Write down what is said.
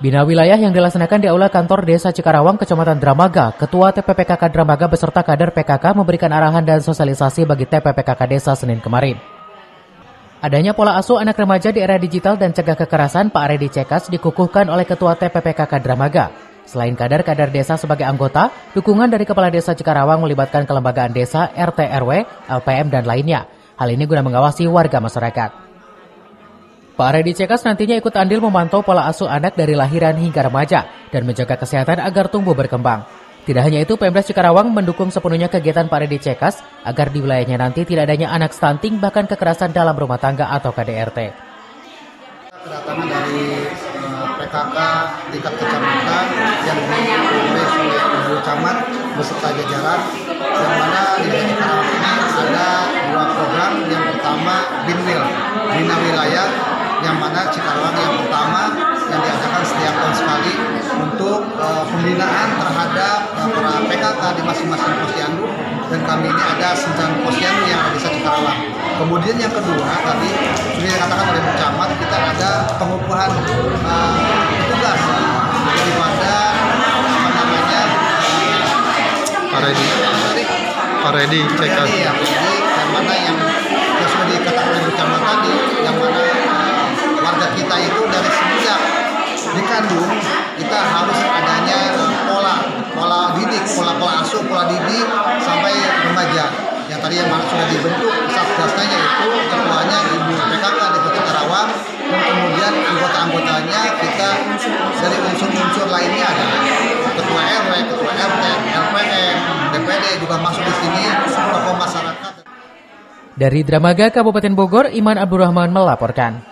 Bina wilayah yang dilaksanakan di Aula Kantor Desa Cikarawang, Kecamatan Dramaga, Ketua TPPKK Dramaga beserta kader PKK memberikan arahan dan sosialisasi bagi TPPKK Desa Senin kemarin. Adanya pola asuh anak remaja di era digital dan cegah kekerasan Pak Aredi Cekas dikukuhkan oleh Ketua TPPKK Dramaga. Selain kader-kader desa sebagai anggota, dukungan dari Kepala Desa Cikarawang melibatkan kelembagaan desa, RT RW, LPM, dan lainnya. Hal ini guna mengawasi warga masyarakat. Pak Aredi Cekas nantinya ikut andil memantau pola asuh anak dari lahiran hingga remaja dan menjaga kesehatan agar tumbuh berkembang. Tidak hanya itu, Pemda Cikarawang mendukung sepenuhnya kegiatan Pak Aredi Cekas agar di wilayahnya nanti tidak adanya anak stunting bahkan kekerasan dalam rumah tangga atau KDRT. Kedatangan dari PKK tingkat kecamatan yang dipimpin oleh Ibu Camat beserta jajaran, yang mana di Cikarawang ini ada dua program. Yang pertama Binwil, Bina Wilayah, yang mana Cikarawang yang pertama yang diadakan setiap tahun sekali untuk pembinaan terhadap para PKK di masing-masing posyandu, dan kami ini ada 9 posyandu yang ada di Desa Cikarawang. Kemudian yang kedua tadi sudah dikatakan oleh Bu Camat, kita ada pengukuhan petugas daripada Pak Aredi Cekas. Yang mana yang sudah dikatakan oleh Bu Camat tadi, yang mana warga kita itu dari semenjak dikandung kita harus adanya pola didik, pola asuh, pola didik sampai remaja. Yang tadi yang mana sudah dibentuk satgasnya, yaitu ketuanya Ibu PKK di Kota Cikarawang, dan kemudian anggota-anggotanya kita dari unsur-unsur lainnya ada Ketua RW, Ketua RT, LPM, DPD juga masuk di sini, tokoh masyarakat. Dari Dramaga, Kabupaten Bogor, Iman Abdurrahman melaporkan.